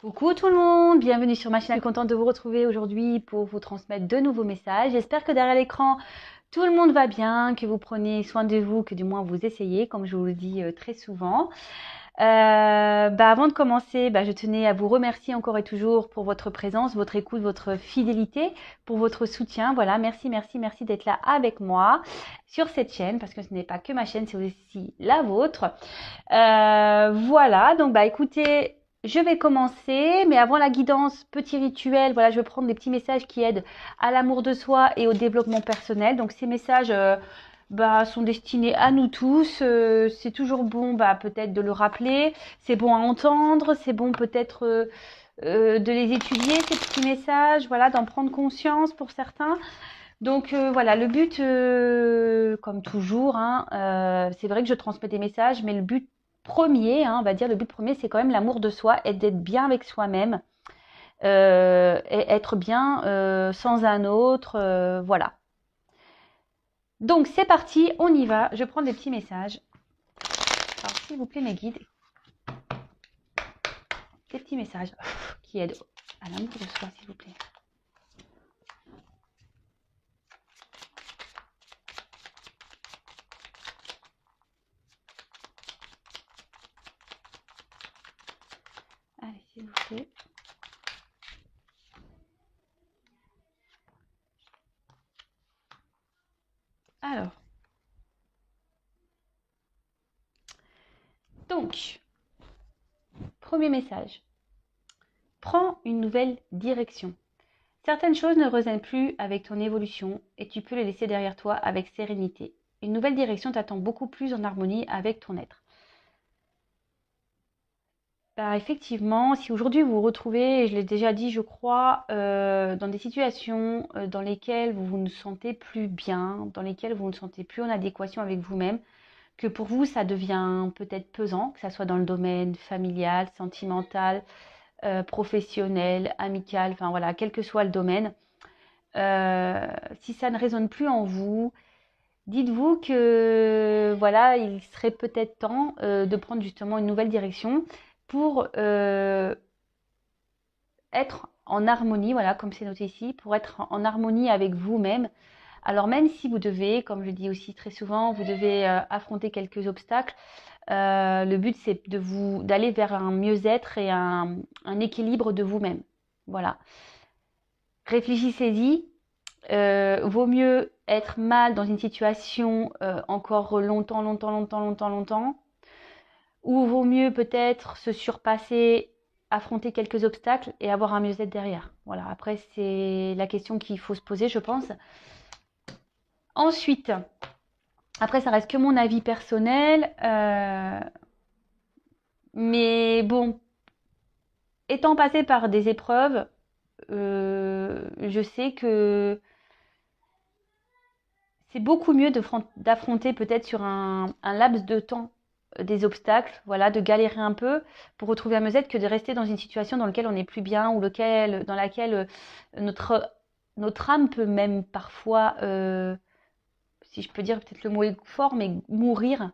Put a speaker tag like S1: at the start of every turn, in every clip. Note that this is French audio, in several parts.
S1: Coucou tout le monde, bienvenue sur ma chaîne. Je suis contente de vous retrouver aujourd'hui pour vous transmettre de nouveaux messages. J'espère que derrière l'écran, tout le monde va bien, que vous prenez soin de vous, que du moins vous essayez, comme je vous le dis très souvent. Avant de commencer, je tenais à vous remercier encore et toujours pour votre présence, votre écoute, votre fidélité, pour votre soutien. Voilà, merci, merci, merci d'être là avec moi sur cette chaîne, parce que ce n'est pas que ma chaîne, c'est aussi la vôtre. Voilà, donc écoutez, je vais commencer, mais avant la guidance, petit rituel, voilà, je vais prendre des petits messages qui aident à l'amour de soi et au développement personnel. Donc ces messages sont destinés à nous tous. C'est toujours bon peut-être de le rappeler, c'est bon à entendre, c'est bon peut-être de les étudier, ces petits messages, voilà, d'en prendre conscience pour certains. Donc voilà, le but, comme toujours, c'est vrai que je transmets des messages, mais le but premier, on va dire, le but premier, c'est quand même l'amour de soi et d'être bien avec soi-même et être bien sans un autre, voilà. Donc c'est parti, on y va. Je prends des petits messages. Alors s'il vous plaît, mes guides, des petits messages qui aident à l'amour de soi, s'il vous plaît. Allez, s'il vous plaît. Alors, donc, premier message. Prends une nouvelle direction. Certaines choses ne résonnent plus avec ton évolution et tu peux les laisser derrière toi avec sérénité. Une nouvelle direction t'attend beaucoup plus en harmonie avec ton être. Effectivement, si aujourd'hui vous vous retrouvez, et je l'ai déjà dit, je crois, dans des situations dans lesquelles vous ne sentez plus bien, dans lesquelles vous ne sentez plus en adéquation avec vous-même, que pour vous ça devient peut-être pesant, que ça soit dans le domaine familial, sentimental, professionnel, amical, enfin voilà, quel que soit le domaine, si ça ne résonne plus en vous, dites-vous que voilà, il serait peut-être temps de prendre justement une nouvelle direction pour être en harmonie, voilà, comme c'est noté ici, pour être en harmonie avec vous-même. Alors même si vous devez, comme je dis aussi très souvent, vous devez affronter quelques obstacles, le but c'est d'aller vers un mieux-être et un équilibre de vous-même. Voilà. Réfléchissez-y. Vaut mieux être mal dans une situation encore longtemps, longtemps, longtemps, longtemps, longtemps, ou vaut mieux peut-être se surpasser, affronter quelques obstacles et avoir un mieux-être derrière. Voilà, après c'est la question qu'il faut se poser, je pense. Ensuite, après ça reste que mon avis personnel, mais bon, étant passé par des épreuves, je sais que c'est beaucoup mieux d'affronter peut-être sur un laps de temps des obstacles, voilà, de galérer un peu pour retrouver un mieux-être que de rester dans une situation dans laquelle on n'est plus bien ou dans laquelle notre âme peut même parfois, si je peux dire peut-être le mot est fort, mais mourir.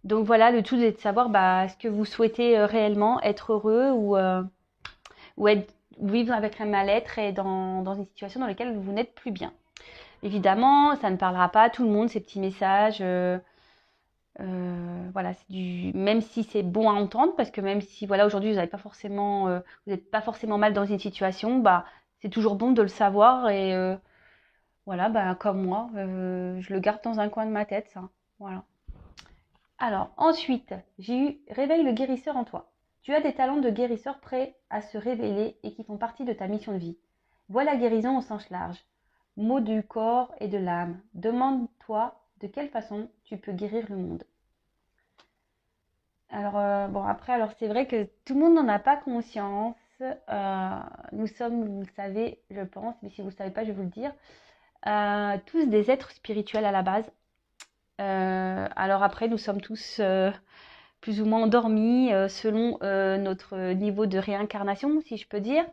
S1: Donc voilà, le tout est de savoir est-ce que vous souhaitez réellement être heureux ou vivre avec un mal-être et dans une situation dans laquelle vous n'êtes plus bien. Évidemment, ça ne parlera pas à tout le monde, ces petits messages. Voilà, même si c'est bon à entendre, parce que même si voilà, aujourd'hui vous n'êtes pas forcément mal dans une situation, c'est toujours bon de le savoir et voilà, comme moi, je le garde dans un coin de ma tête, ça. Voilà. Alors, ensuite, j'ai eu réveille le guérisseur en toi. Tu as des talents de guérisseur prêts à se révéler et qui font partie de ta mission de vie. Vois la guérison au sens large. Mots du corps et de l'âme. Demande-toi de quelle façon tu peux guérir le monde. Alors, après, alors c'est vrai que tout le monde n'en a pas conscience. Nous sommes, vous le savez, je pense, mais si vous ne le savez pas, je vais vous le dire, tous des êtres spirituels à la base. Alors après, nous sommes tous plus ou moins endormis selon notre niveau de réincarnation, si je peux dire.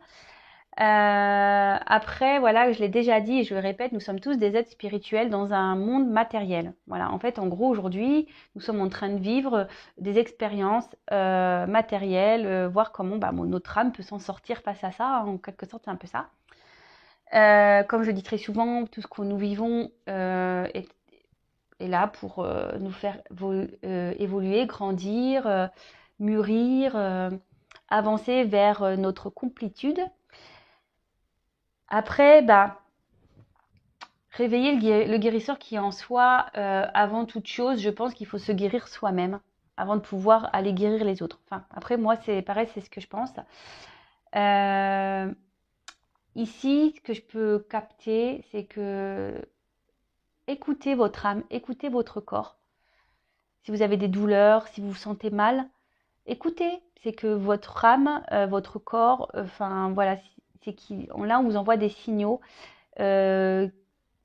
S1: Après, voilà, je l'ai déjà dit et je le répète, nous sommes tous des êtres spirituels dans un monde matériel. Voilà, en fait, en gros, aujourd'hui, nous sommes en train de vivre des expériences matérielles, voir comment notre âme peut s'en sortir face à ça. En quelque sorte, c'est un peu ça. Comme je dis très souvent, tout ce que nous vivons est là pour nous faire évoluer, grandir, mûrir, avancer vers notre complétude. Après, réveiller le guérisseur qui est en soi, avant toute chose, je pense qu'il faut se guérir soi-même avant de pouvoir aller guérir les autres. Enfin, après, moi, c'est pareil, c'est ce que je pense. Ici, ce que je peux capter, c'est que écoutez votre âme, écoutez votre corps. Si vous avez des douleurs, si vous vous sentez mal, écoutez. C'est que votre âme, votre corps, voilà, c'est là on vous envoie des signaux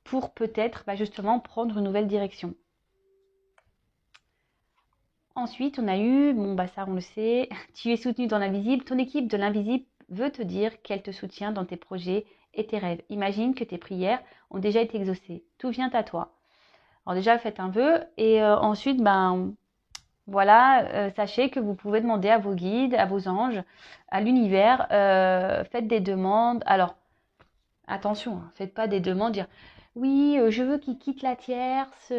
S1: pour peut-être justement prendre une nouvelle direction. Ensuite, on a eu, ça on le sait, tu es soutenu dans l'invisible. Ton équipe de l'invisible veut te dire qu'elle te soutient dans tes projets et tes rêves. Imagine que tes prières ont déjà été exaucées. Tout vient à toi. Alors déjà, faites un vœu et ensuite, voilà, sachez que vous pouvez demander à vos guides, à vos anges, à l'univers, faites des demandes. Alors, attention, faites pas des demandes, dire oui, je veux qu'il quitte la tierce,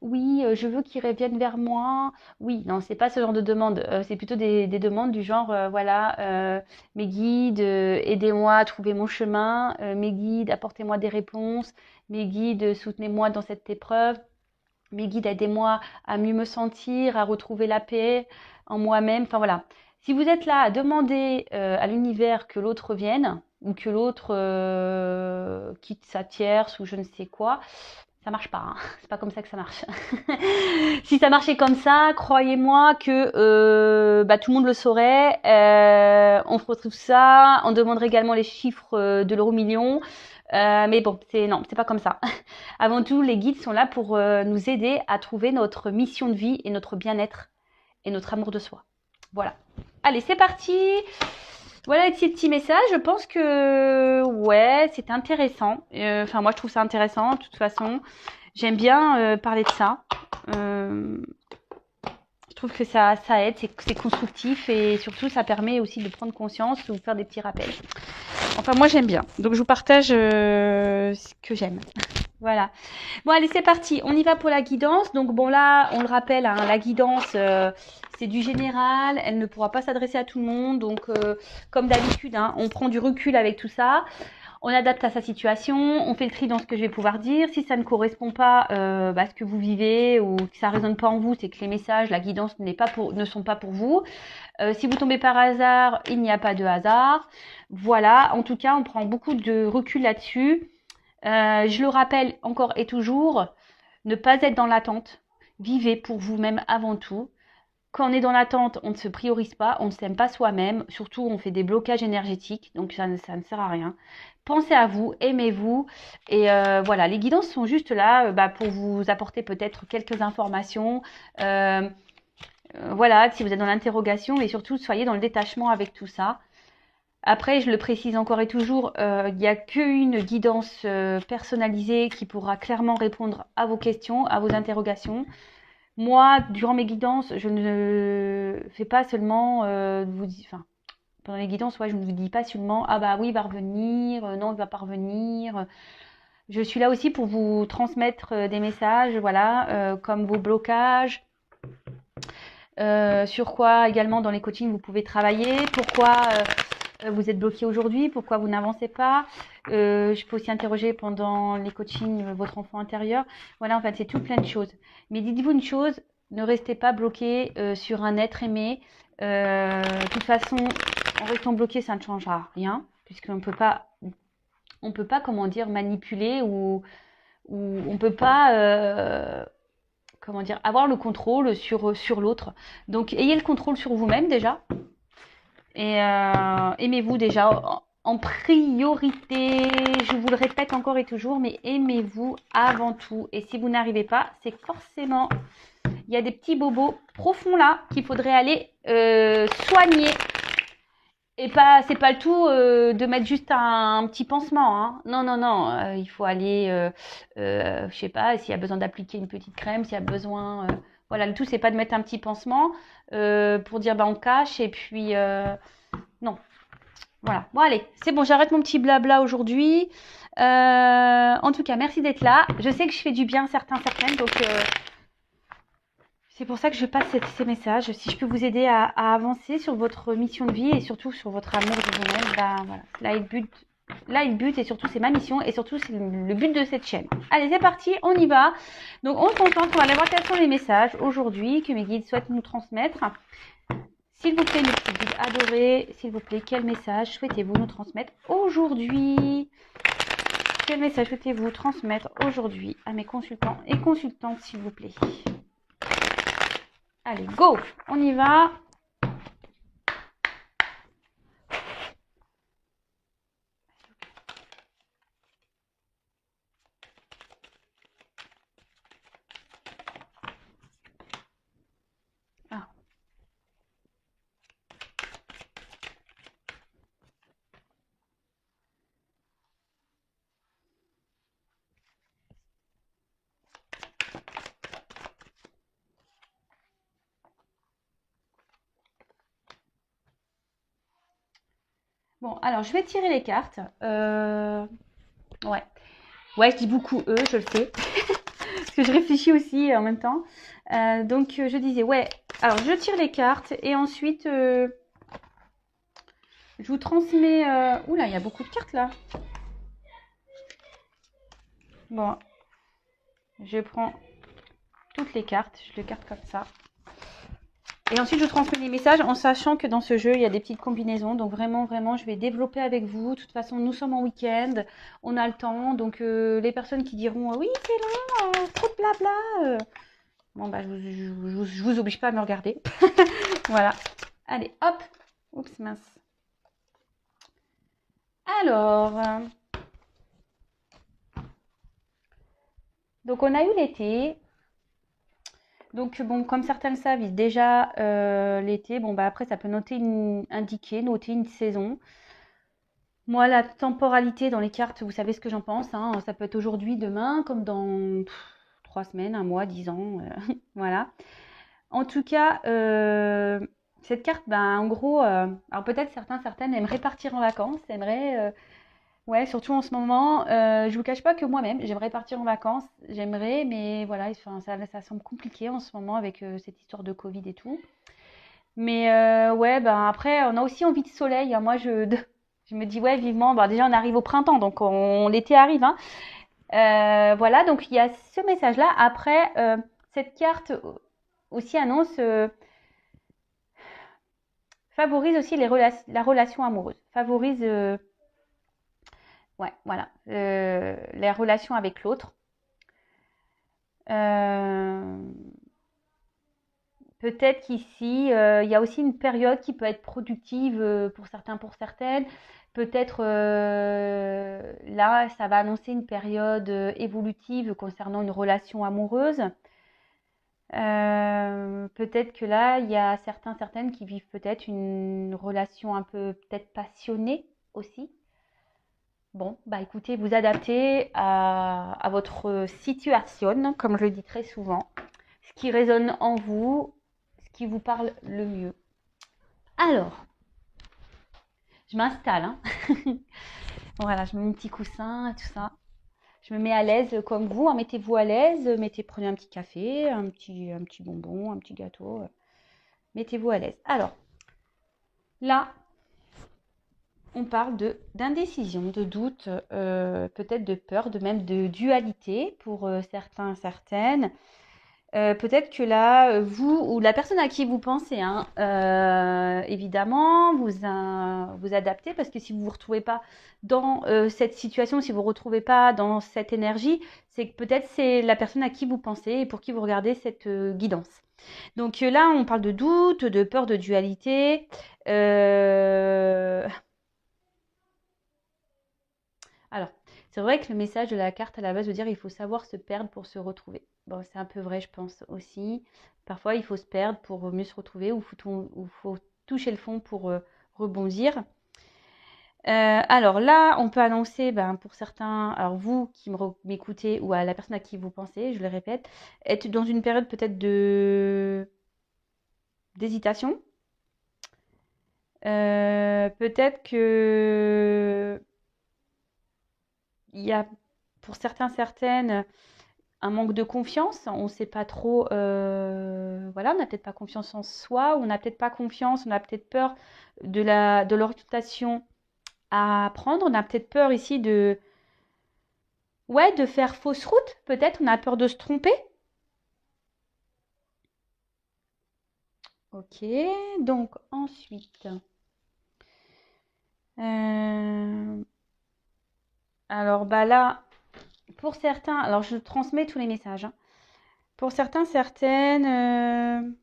S1: oui, je veux qu'il revienne vers moi. Oui, non, c'est pas ce genre de demande. C'est plutôt des demandes du genre, voilà, mes guides, aidez-moi à trouver mon chemin. Mes guides, apportez-moi des réponses. Mes guides, soutenez-moi dans cette épreuve. Mes guides, aidez-moi à mieux me sentir, à retrouver la paix en moi-même. Enfin voilà. Si vous êtes là à demander à l'univers que l'autre revienne ou que l'autre quitte sa tierce ou je ne sais quoi, ça marche pas. Hein. C'est pas comme ça que ça marche. Si ça marchait comme ça, croyez-moi que tout le monde le saurait. On retrouve ça. On demanderait également les chiffres de l'euro million. Mais bon, c'est pas comme ça. Avant tout, les guides sont là pour nous aider à trouver notre mission de vie et notre bien-être et notre amour de soi. Voilà. Allez, c'est parti. Voilà ces petits messages. Je pense que ouais, c'est intéressant. Moi, je trouve ça intéressant. De toute façon, j'aime bien parler de ça. Je trouve que ça aide, c'est constructif et surtout, ça permet aussi de prendre conscience ou faire des petits rappels. Enfin, moi, j'aime bien. Donc, je vous partage ce que j'aime. Voilà. Bon, allez, c'est parti. On y va pour la guidance. Donc, bon, là, on le rappelle, hein, la guidance, c'est du général. Elle ne pourra pas s'adresser à tout le monde. Donc, comme d'habitude, hein, on prend du recul avec tout ça. On adapte à sa situation. On fait le tri dans ce que je vais pouvoir dire. Si ça ne correspond pas à ce que vous vivez ou que ça ne résonne pas en vous, c'est que les messages, la guidance ne sont pas pour vous. Si vous tombez par hasard, il n'y a pas de hasard. Voilà. En tout cas, on prend beaucoup de recul là-dessus. Je le rappelle encore et toujours, ne pas être dans l'attente. Vivez pour vous-même avant tout. Quand on est dans l'attente, on ne se priorise pas, on ne s'aime pas soi-même. Surtout, on fait des blocages énergétiques, donc ça ne sert à rien. Pensez à vous, aimez-vous. Et voilà, les guidances sont juste là pour vous apporter peut-être quelques informations. Voilà, si vous êtes dans l'interrogation, et surtout, soyez dans le détachement avec tout ça. Après, je le précise encore et toujours, il n'y a qu'une guidance personnalisée qui pourra clairement répondre à vos questions, à vos interrogations. Moi, durant mes guidances, je ne fais pas seulement pendant les guidances, je ne vous dis pas seulement ah bah oui, il va revenir, non, il va pas revenir. Je suis là aussi pour vous transmettre des messages, voilà, comme vos blocages. Sur quoi également dans les coachings vous pouvez travailler, pourquoi vous êtes bloqué aujourd'hui, pourquoi vous n'avancez pas. Je peux aussi interroger pendant les coachings votre enfant intérieur. Voilà, en fait, c'est tout plein de choses. Mais dites-vous une chose, ne restez pas bloqué sur un être aimé. De toute façon, en restant bloqué, ça ne changera rien, puisqu'on peut pas, comment dire, manipuler ou on peut pas, avoir le contrôle sur l'autre. Donc, ayez le contrôle sur vous-même déjà. Et aimez-vous déjà en priorité, je vous le répète encore et toujours, mais aimez-vous avant tout. Et si vous n'arrivez pas, c'est que forcément, il y a des petits bobos profonds là qu'il faudrait aller soigner. Et c'est pas le tout de mettre juste un petit pansement, hein. Non, non, non. Il faut aller, je sais pas, s'il y a besoin d'appliquer une petite crème, s'il y a besoin. Voilà, le tout, c'est pas de mettre un petit pansement pour dire bah on cache et puis non. Voilà. Bon, allez, c'est bon, j'arrête mon petit blabla aujourd'hui. En tout cas, merci d'être là. Je sais que je fais du bien à certaines, donc c'est pour ça que je passe ces messages. Si je peux vous aider à avancer sur votre mission de vie et surtout sur votre amour de vous-même, bah voilà. Là, il bute et surtout, c'est ma mission et surtout, c'est le but de cette chaîne. Allez, c'est parti, on y va. Donc, on se concentre, on va aller voir quels sont les messages aujourd'hui que mes guides souhaitent nous transmettre. S'il vous plaît, mes petits guides adorés, s'il vous plaît, quel message souhaitez-vous nous transmettre aujourd'hui? Quel message souhaitez-vous transmettre aujourd'hui à mes consultants et consultantes, s'il vous plaît? Allez, go! On y va. Ah. Bon, alors, je vais tirer les cartes. Ouais. Ouais, je dis beaucoup eux, je le sais. Parce que je réfléchis aussi en même temps. Donc, je disais, ouais. Alors, je tire les cartes et ensuite, je vous transmets... Oula, il y a beaucoup de cartes là. Bon, je prends toutes les cartes. Je les carte comme ça. Et ensuite, je transmets les messages en sachant que dans ce jeu, il y a des petites combinaisons. Donc vraiment, vraiment, je vais développer avec vous. De toute façon, nous sommes en week-end, on a le temps. Donc les personnes qui diront oui, c'est long, trop de blabla. Bon, bah, je vous oblige pas à me regarder. Voilà. Allez, hop. Oups, mince. Alors, donc on a eu l'été. Donc bon, comme certains le savent, déjà l'été, bon bah après ça peut noter noter une saison. Moi, la temporalité dans les cartes, vous savez ce que j'en pense, hein. Ça peut être aujourd'hui, demain, comme dans 3 semaines, un mois, 10 ans, voilà. En tout cas, cette carte, ben, en gros, alors peut-être certaines aimeraient partir en vacances, ouais, surtout en ce moment. Je vous cache pas que moi-même, j'aimerais partir en vacances, j'aimerais, mais voilà, enfin, ça semble compliqué en ce moment avec cette histoire de Covid et tout. Mais ouais, ben après, on a aussi envie de soleil, hein. Moi, je me dis, ouais, vivement, bah, déjà, on arrive au printemps, donc l'été arrive, hein. Voilà, donc il y a ce message-là. Après, cette carte aussi annonce, favorise aussi la relation amoureuse, favorise, ouais, voilà, les relations avec l'autre. Peut-être qu'ici, il y a aussi une période qui peut être productive pour certains, pour certaines. Peut-être là, ça va annoncer une période évolutive concernant une relation amoureuse. Peut-être que là, il y a certaines qui vivent peut-être une relation un peu peut-être passionnée aussi. Bon, bah écoutez, vous adaptez à votre situation, comme je le dis très souvent, ce qui résonne en vous, ce qui vous parle le mieux. Alors, je m'installe, hein. Voilà, je mets mon petit coussin et tout ça. Je me mets à l'aise comme vous, hein. Mettez-vous à l'aise, prenez un petit café, un petit bonbon, un petit gâteau. Mettez-vous à l'aise. Alors, là, on parle d'indécision, de doute, peut-être de peur, même de dualité pour certains, certaines. Peut-être que là, vous ou la personne à qui vous pensez, hein, évidemment, vous adaptez parce que si vous ne vous retrouvez pas dans cette situation, si vous ne vous retrouvez pas dans cette énergie, c'est que peut-être c'est la personne à qui vous pensez et pour qui vous regardez cette guidance. Donc là, on parle de doute, de peur, de dualité. Alors, c'est vrai que le message de la carte à la base veut dire il faut savoir se perdre pour se retrouver. Bon, c'est un peu vrai, je pense aussi. Parfois, il faut se perdre pour mieux se retrouver ou il faut toucher le fond pour rebondir. Alors là, on peut annoncer, ben, pour certains, alors vous qui m'écoutez ou à la personne à qui vous pensez, je le répète, être dans une période peut-être de d'hésitation. Peut-être que il y a pour certains, certaines, un manque de confiance. On ne sait pas trop, voilà, on n'a peut-être pas confiance en soi, on n'a peut-être pas confiance, on a peut-être peur de l'orientation à prendre. On a peut-être peur ici ouais, de faire fausse route. Peut-être on a peur de se tromper. Ok, donc ensuite, euh, alors bah là, pour certains, alors je transmets tous les messages, hein. Pour certains, certaines,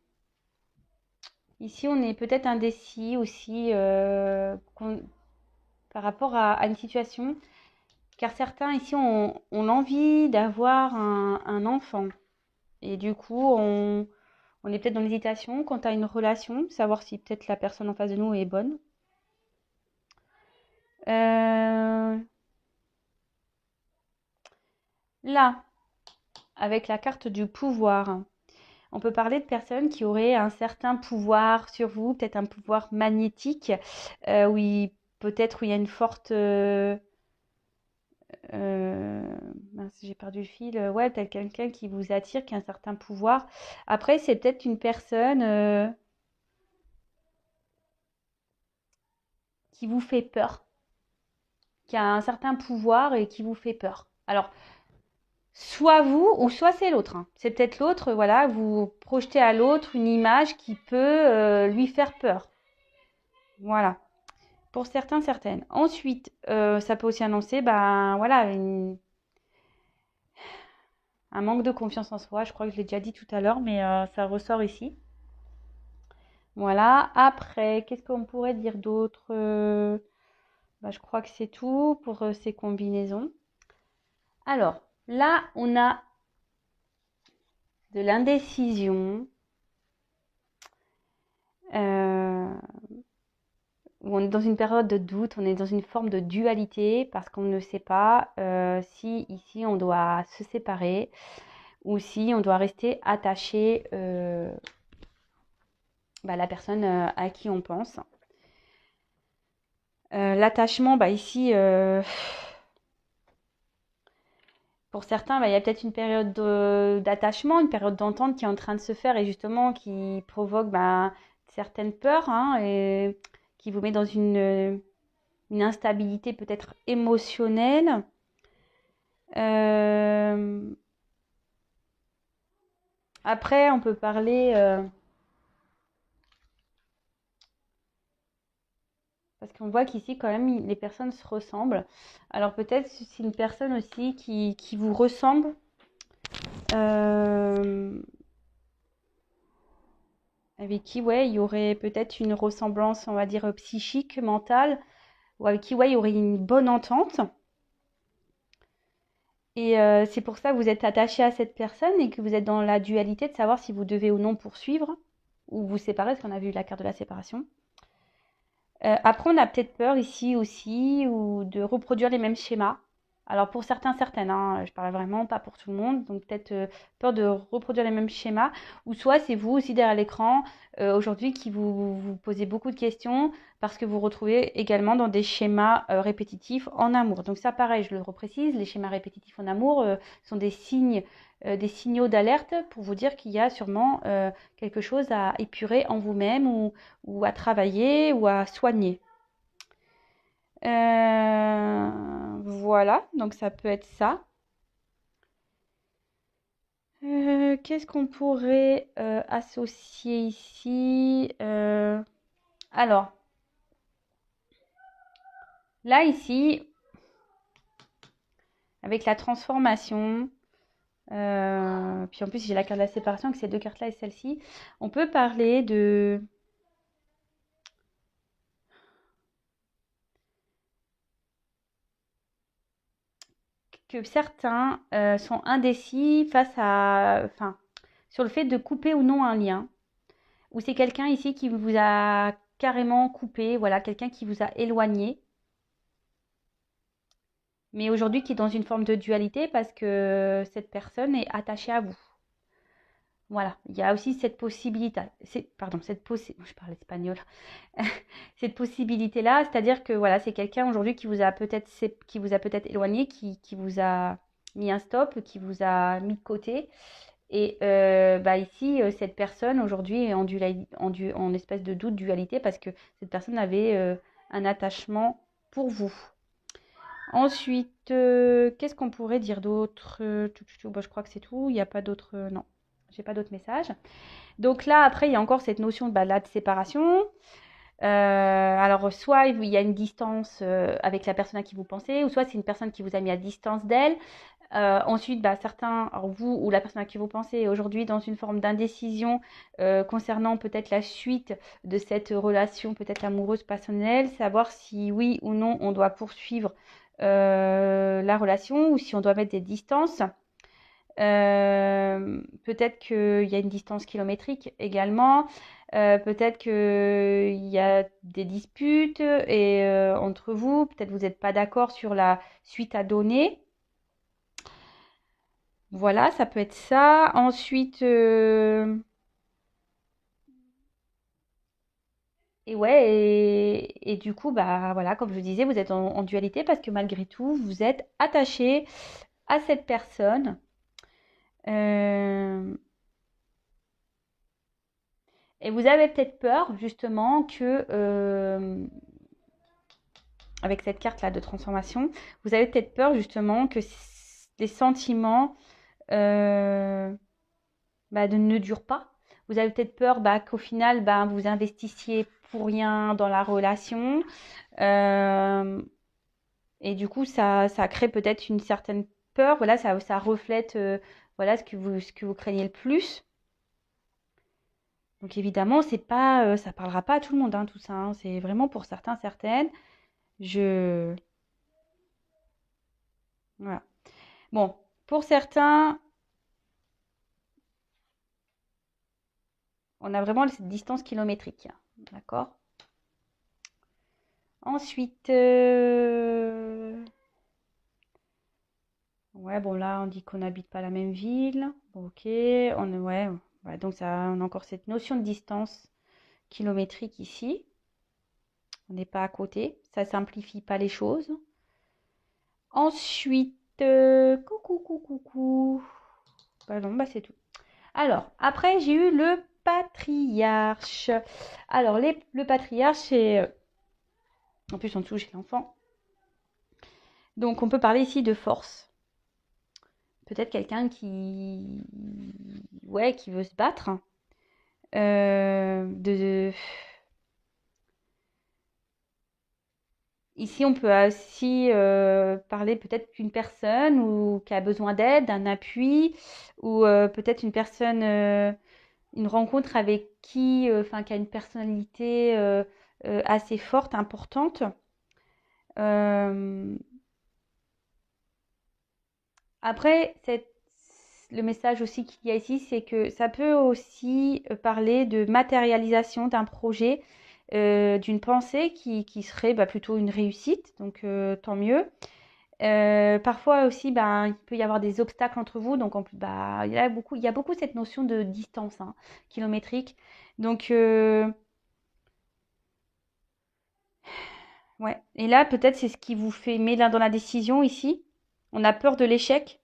S1: ici on est peut-être indécis aussi par rapport à une situation, car certains ici ont l'envie d'avoir un enfant. Et du coup, on est peut-être dans l'hésitation quant à une relation, savoir si peut-être la personne en face de nous est bonne. Euh, Là, avec la carte du pouvoir, on peut parler de personnes qui auraient un certain pouvoir sur vous, peut-être un pouvoir magnétique, peut-être où il y a une forte... mince, j'ai perdu le fil. Ouais, peut-être quelqu'un qui vous attire, qui a un certain pouvoir. Après, c'est peut-être une personne qui vous fait peur, qui a un certain pouvoir et qui vous fait peur. Alors, soit vous ou soit c'est l'autre, hein. C'est peut-être l'autre, voilà, vous projetez à l'autre une image qui peut lui faire peur. Voilà. Pour certains, certaines. Ensuite, ça peut aussi annoncer, ben voilà, un manque de confiance en soi. Je crois que je l'ai déjà dit tout à l'heure, mais ça ressort ici. Voilà. Après, qu'est-ce qu'on pourrait dire d'autre? Bah, je crois que c'est tout pour ces combinaisons. Alors, là, on a de l'indécision. Euh, Où on est dans une période de doute, on est dans une forme de dualité parce qu'on ne sait pas si ici on doit se séparer ou si on doit rester attaché à la personne à qui on pense. L'attachement, bah ici, pour certains, bah, il y a peut-être une période d'attachement, une période d'entente qui est en train de se faire et justement qui provoque bah, certaines peurs, hein, et qui vous met dans une instabilité peut-être émotionnelle. Euh, Après, on peut parler, parce qu'on voit qu'ici, quand même, les personnes se ressemblent. Alors peut-être c'est une personne aussi qui vous ressemble, euh, avec qui, ouais, il y aurait peut-être une ressemblance, on va dire, psychique, mentale, ou avec qui, ouais, il y aurait une bonne entente. Et c'est pour ça que vous êtes attaché à cette personne et que vous êtes dans la dualité de savoir si vous devez ou non poursuivre ou vous séparer, parce qu'on a vu la carte de la séparation. Après, on a peut-être peur ici aussi ou de reproduire les mêmes schémas. Alors pour certains, certaines, hein, je parle vraiment pas pour tout le monde, donc peut-être peur de reproduire les mêmes schémas. Ou soit c'est vous aussi derrière l'écran aujourd'hui qui vous posez beaucoup de questions parce que vous retrouvez également dans des schémas répétitifs en amour. Donc ça pareil, je le reprécise, les schémas répétitifs en amour sont des signes, des signaux d'alerte pour vous dire qu'il y a sûrement quelque chose à épurer en vous-même ou à travailler ou à soigner. Voilà, donc ça peut être ça. Qu'est-ce qu'on pourrait associer ici? Alors, là, ici, avec la transformation, puis en plus j'ai la carte de la séparation avec ces deux cartes-là et celle-ci, on peut parler de que certains sont indécis face à, enfin, sur le fait de couper ou non un lien. Ou c'est quelqu'un ici qui vous a carrément coupé, voilà, quelqu'un qui vous a éloigné. mais aujourd'hui qui est dans une forme de dualité parce que cette personne est attachée à vous. Voilà, il y a aussi cette possibilité, je parle espagnol, cette possibilité-là, c'est-à-dire que voilà, c'est quelqu'un aujourd'hui qui vous a peut-être éloigné, qui vous a mis un stop, qui vous a mis de côté. Et bah ici, cette personne aujourd'hui est en espèce de doute, dualité, parce que cette personne avait un attachement pour vous. Ensuite, qu'est-ce qu'on pourrait dire d'autre? Bah, je crois que c'est tout. Il n'y a pas d'autres. Non, j'ai pas d'autres messages. Donc là, après, il y a encore cette notion de, bah, là, de séparation. Alors, soit il y a une distance avec la personne à qui vous pensez, ou soit c'est une personne qui vous a mis à distance d'elle. Ensuite, bah, certains, alors vous ou la personne à qui vous pensez, est aujourd'hui dans une forme d'indécision concernant peut-être la suite de cette relation, peut-être amoureuse, passionnelle, savoir si oui ou non on doit poursuivre la relation ou si on doit mettre des distances. Peut-être qu'il y a une distance kilométrique également. Peut-être qu'il y a des disputes et, entre vous. Peut-être vous n'êtes pas d'accord sur la suite à donner. Voilà, ça peut être ça. Ensuite, et ouais, et du coup, bah voilà, comme je disais, vous êtes en dualité parce que malgré tout, vous êtes attaché à cette personne. Euh, et vous avez peut-être peur, justement, que avec cette carte-là de transformation, vous avez peut-être peur, justement, que les sentiments bah, ne durent pas. Vous avez peut-être peur bah, qu'au final, bah, vous investissiez pour rien dans la relation. Euh, et du coup, ça crée peut-être une certaine peur. Voilà, ça reflète voilà, ce que vous craignez le plus. Donc évidemment, c'est pas, ça parlera pas à tout le monde, hein, tout ça, hein. C'est vraiment pour certains, certaines. Je... Voilà. Bon, pour certains, on a vraiment cette distance kilométrique, hein. D'accord? Ensuite, ouais, bon là, on dit qu'on n'habite pas la même ville. Bon, ok, ouais, ouais, donc ça, on a encore cette notion de distance kilométrique ici. On n'est pas à côté. Ça simplifie pas les choses. Ensuite, coucou. Bah non, bah c'est tout. Alors, après, j'ai eu le patriarche. Alors, le patriarche, c'est... en plus, en dessous, j'ai l'enfant. Donc, on peut parler ici de force. Peut-être quelqu'un qui... Ouais, qui veut se battre. De... Ici, on peut aussi parler peut-être d'une personne ou qui a besoin d'aide, d'un appui, ou peut-être une personne, une rencontre avec qui, enfin, qui a une personnalité assez forte, importante. Euh, Après, le message aussi qu'il y a ici, c'est que ça peut aussi parler de matérialisation d'un projet, d'une pensée qui serait bah, plutôt une réussite, donc tant mieux. Parfois aussi, ben, il peut y avoir des obstacles entre vous, donc bah, il y a beaucoup cette notion de distance hein, kilométrique. Donc, ouais. Et là, peut-être c'est ce qui vous fait aimer l'un dans la décision ici. On a peur de l'échec.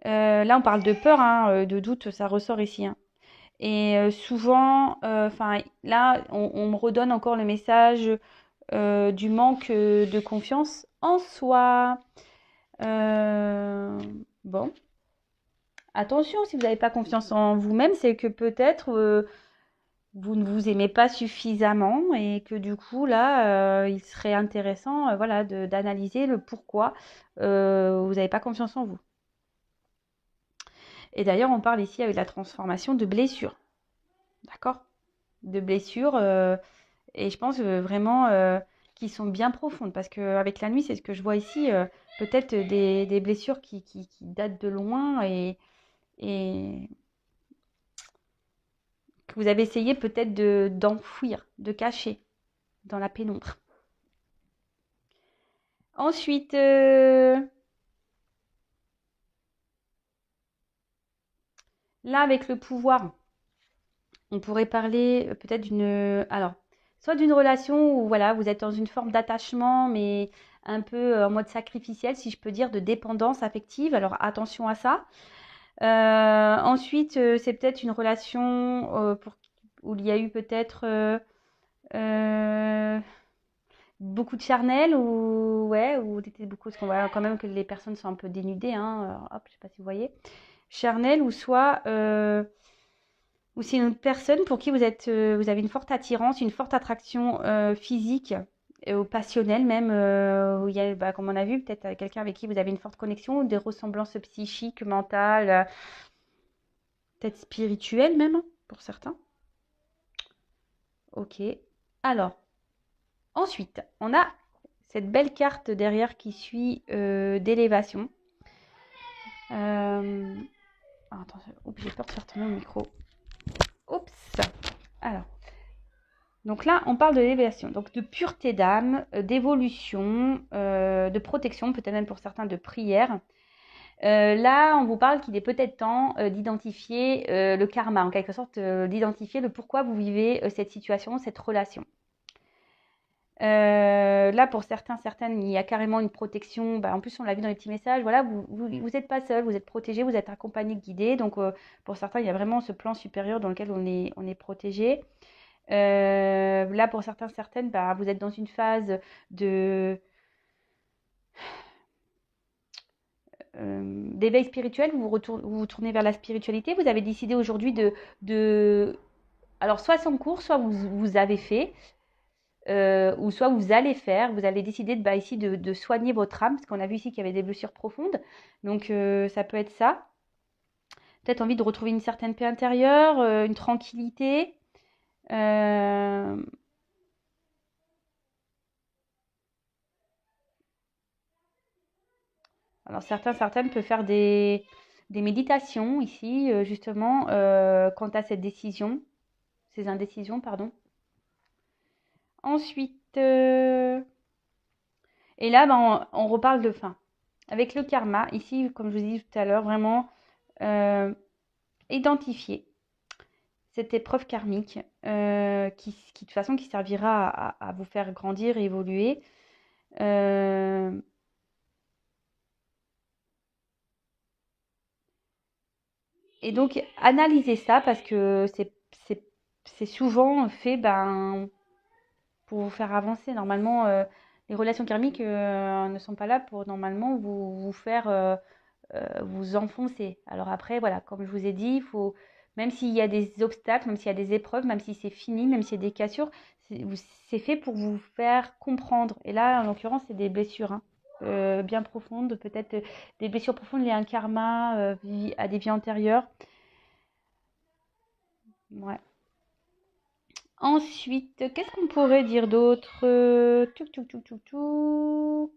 S1: Là, on parle de peur, hein, de doute, ça ressort ici, hein. Et souvent, enfin, là, on me redonne encore le message du manque de confiance en soi. Euh, bon, attention, si vous n'avez pas confiance en vous-même, c'est que peut-être vous ne vous aimez pas suffisamment et que du coup, là, il serait intéressant, voilà, d'analyser le pourquoi vous n'avez pas confiance en vous. Et d'ailleurs, on parle ici avec la transformation de blessures. D'accord? De blessures, et je pense vraiment qui sont bien profondes. Parce qu'avec la nuit, c'est ce que je vois ici, peut-être des blessures qui datent de loin et que vous avez essayé peut-être d'enfouir, de cacher dans la pénombre. Ensuite, là, avec le pouvoir, on pourrait parler peut-être alors, soit d'une relation où voilà, vous êtes dans une forme d'attachement, mais un peu en mode sacrificiel, si je peux dire, de dépendance affective. Alors attention à ça. Ensuite, c'est peut-être une relation où il y a eu peut-être euh, beaucoup de charnel ou ouais, ou était beaucoup, parce qu'on voit quand même que les personnes sont un peu dénudées, hein. Alors, hop, je sais pas si vous voyez. Charnel ou soit ou c'est une autre personne pour qui vous avez une forte attirance, une forte attraction physique ou passionnelle même, où il y a, bah, comme on a vu, peut-être quelqu'un avec qui vous avez une forte connexion, ou des ressemblances psychiques, mentales, peut-être spirituelles même, pour certains. Ok. Alors, ensuite, on a cette belle carte derrière qui suit d'élévation. Euh... attends, oups, j'ai peur de faire tomber mon micro. Oups. Alors, donc là, on parle de l'élévation, donc de pureté d'âme, d'évolution, de protection, peut-être même pour certains de prière. Là, on vous parle qu'il est peut-être temps d'identifier le karma, en quelque sorte, d'identifier le pourquoi vous vivez cette situation, cette relation. Là, pour certains, certaines, il y a carrément une protection. Bah, en plus, on l'a vu dans les petits messages. Voilà, vous n'êtes pas seul, vous êtes protégé, vous êtes accompagné, guidé. Donc, pour certains, il y a vraiment ce plan supérieur dans lequel on est protégé. Là, pour certains, certaines, bah, vous êtes dans une phase de d'éveil spirituel. Vous vous tournez vers la spiritualité. Vous avez décidé aujourd'hui de... Alors, soit c'est en cours, soit vous avez fait. Ou soit vous allez faire, vous allez décider bah, ici de soigner votre âme, parce qu'on a vu ici qu'il y avait des blessures profondes. Donc ça peut être ça. Peut-être envie de retrouver une certaine paix intérieure, une tranquillité. Euh, alors certaines peuvent faire des méditations ici, justement, quant à cette décision, ces indécisions, pardon. Ensuite, et là, ben, on reparle de fin. Avec le karma, ici, comme je vous ai dit tout à l'heure, vraiment identifier cette épreuve karmique qui de toute façon qui servira à vous faire grandir et évoluer. Euh, et donc analyser ça parce que c'est souvent fait ben, pour vous faire avancer. Normalement, les relations karmiques ne sont pas là pour normalement vous faire vous enfoncer. Alors après, voilà, comme je vous ai dit, il faut, même s'il y a des obstacles, même s'il y a des épreuves, même si c'est fini, même s'il y a des cassures, c'est fait pour vous faire comprendre. Et là, en l'occurrence, c'est des blessures hein, bien profondes, peut-être des blessures profondes liées à un karma, à des vies antérieures. Ouais. Ensuite, qu'est-ce qu'on pourrait dire d'autre? Touc, touc, touc, touc, touc.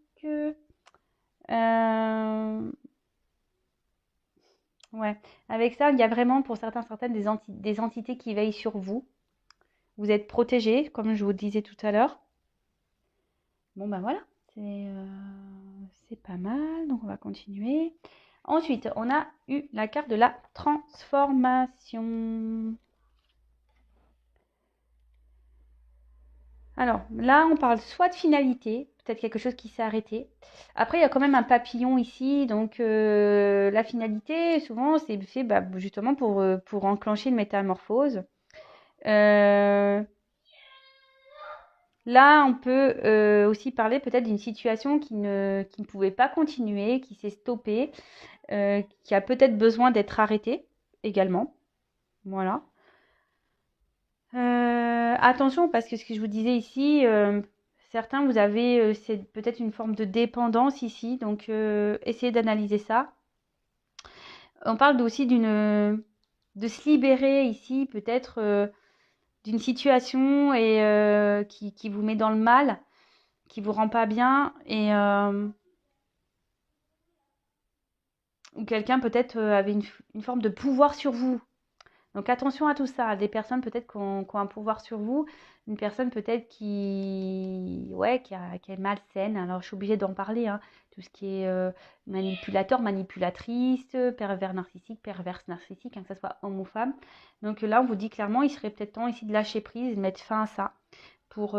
S1: Ouais. Avec ça, il y a vraiment pour certains, certaines des entités qui veillent sur vous. Vous êtes protégé, comme je vous disais tout à l'heure. Bon, ben voilà, c'est pas mal. Donc, on va continuer. Ensuite, on a eu la carte de la transformation. Alors, là, on parle soit de finalité, peut-être quelque chose qui s'est arrêté. Après, il y a quand même un papillon ici. Donc, la finalité, souvent, c'est fait bah, justement pour enclencher une métamorphose. Euh, Là, on peut aussi parler peut-être d'une situation qui ne pouvait pas continuer, qui s'est stoppée, qui a peut-être besoin d'être arrêtée également. Voilà. Attention, parce que ce que je vous disais ici, certains, vous avez c'est peut-être une forme de dépendance ici, donc essayez d'analyser ça. On parle aussi de se libérer ici, peut-être d'une situation et qui vous met dans le mal, qui vous rend pas bien et ou quelqu'un peut-être avait une forme de pouvoir sur vous. Donc attention à tout ça. Des personnes peut-être qui ont un pouvoir sur vous, une personne peut-être ouais, qui est malsaine. Alors je suis obligée d'en parler, hein. Tout ce qui est manipulateur, manipulatrice, pervers narcissique, perverse narcissique, hein, que ce soit homme ou femme. Donc là, on vous dit clairement, il serait peut-être temps ici de lâcher prise, de mettre fin à ça pour,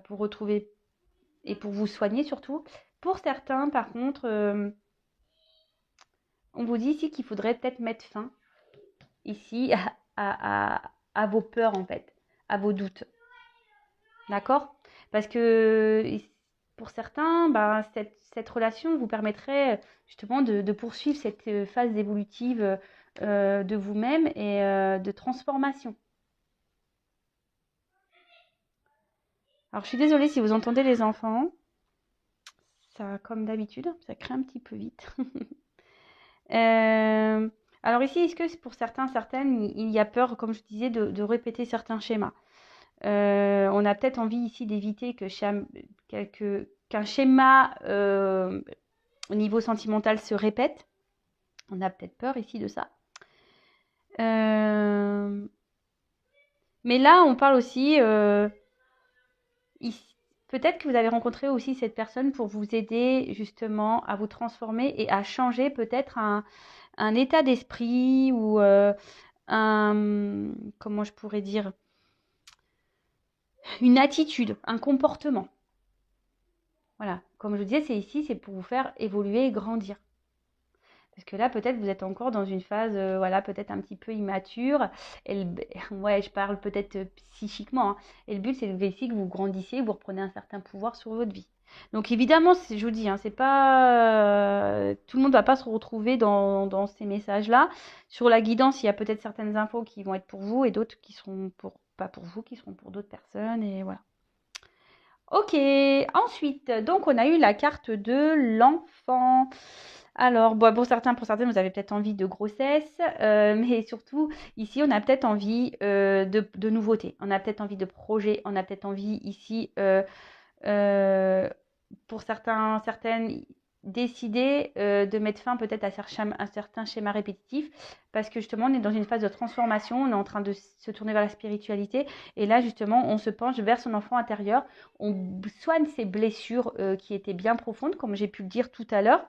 S1: pour retrouver et pour vous soigner surtout. Pour certains, par contre, on vous dit ici qu'il faudrait peut-être mettre fin ici à vos peurs en fait, à vos doutes. D'accord? Parce que pour certains, cette relation vous permettrait justement de poursuivre cette phase évolutive de vous-même et de transformation. Alors je suis désolée si vous entendez les enfants. Ça, comme d'habitude, ça crée un petit peu vite. Alors ici, est-ce que pour certains, certaines, il y a peur, comme je disais, de répéter certains schémas? On a peut-être envie ici d'éviter qu'un schéma au niveau sentimental se répète. On a peut-être peur ici de ça. Mais là, on parle aussi... peut-être que vous avez rencontré aussi cette personne pour vous aider justement à vous transformer et à changer peut-être un état d'esprit ou comment je pourrais dire, une attitude, un comportement. Voilà, comme je vous disais, c'est pour vous faire évoluer et grandir. Parce que là, peut-être vous êtes encore dans une phase, voilà, peut-être un petit peu immature. Ouais, je parle peut-être psychiquement, hein. Et le but, c'est ici que vous grandissiez, vous reprenez un certain pouvoir sur votre vie. Donc évidemment, je vous dis, hein, c'est pas tout le monde va pas se retrouver dans ces messages-là. Sur la guidance, il y a peut-être certaines infos qui vont être pour vous et d'autres qui seront pas pour vous, qui seront pour d'autres personnes. Et voilà. Ok, ensuite, donc on a eu la carte de l'enfant. Alors, bon, pour certaines, vous avez peut-être envie de grossesse, mais surtout, ici, on a peut-être envie de nouveautés, on a peut-être envie de projets, on a peut-être envie ici, pour certaines, décider de mettre fin peut-être à un certain schéma répétitif, parce que justement, on est dans une phase de transformation, on est en train de se tourner vers la spiritualité, et là, justement, on se penche vers son enfant intérieur, on soigne ses blessures qui étaient bien profondes, comme j'ai pu le dire tout à l'heure.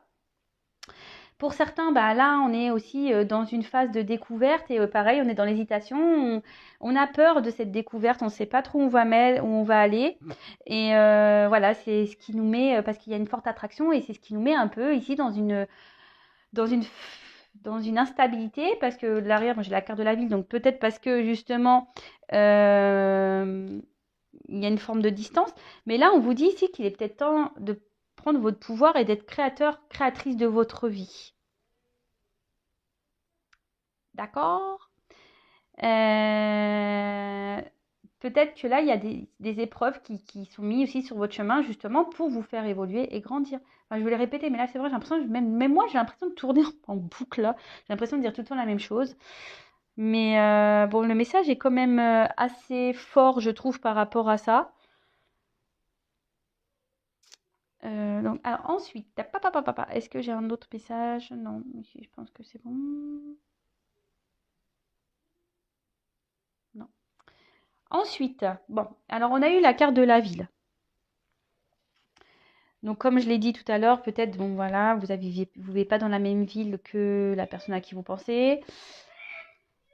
S1: Pour certains, là, on est aussi dans une phase de découverte et pareil, on est dans l'hésitation. On a peur de cette découverte, on ne sait pas trop où on va aller. Et voilà, c'est ce qui nous met, parce qu'il y a une forte attraction et c'est ce qui nous met un peu ici dans une, dans une instabilité. Parce que l'arrière, moi j'ai la carte de la ville, donc peut-être parce que justement, il y a une forme de distance. Mais là, on vous dit ici qu'il est peut-être temps de prendre votre pouvoir et d'être créateur, créatrice de votre vie. D'accord? Euh, Peut-être que là, il y a des épreuves qui sont mises aussi sur votre chemin, justement, pour vous faire évoluer et grandir. Enfin, je vais les répéter, mais là, c'est vrai, j'ai l'impression, même moi, j'ai l'impression de tourner en boucle, là. J'ai l'impression de dire tout le temps la même chose. Mais bon, le message est quand même assez fort, je trouve, par rapport à ça. Donc, alors ensuite, est-ce que j'ai un autre message? Non, ici, je pense que c'est bon. Non. Ensuite, bon, alors on a eu la carte de la ville. Donc, comme je l'ai dit tout à l'heure, peut-être, bon, voilà, vous vivez pas dans la même ville que la personne à qui vous pensez.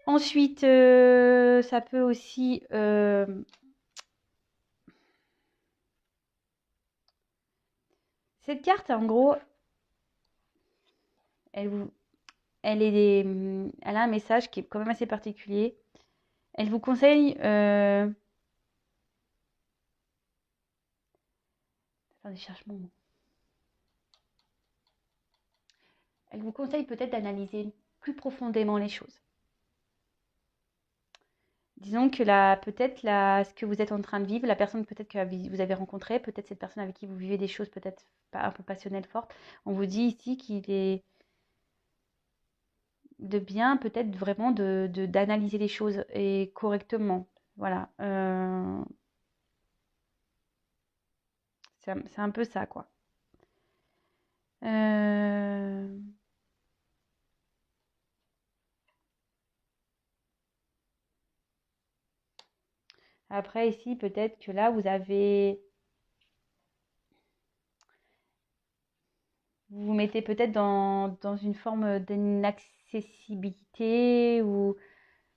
S1: Ensuite, ça peut aussi... cette carte, en gros, elle, vous, elle a un message qui est quand même assez particulier. Elle vous conseille... Attendez, je cherche mon mot. Elle vous conseille peut-être d'analyser plus profondément les choses. Disons que ce que vous êtes en train de vivre, la personne peut-être que vous avez rencontrée, peut-être cette personne avec qui vous vivez des choses peut-être pas un peu passionnelles, fortes, on vous dit ici qu'il est de bien peut-être vraiment d'analyser les choses et correctement. Voilà. C'est un peu ça, quoi. Après, ici, peut-être que là, vous vous mettez peut-être dans une forme d'inaccessibilité ou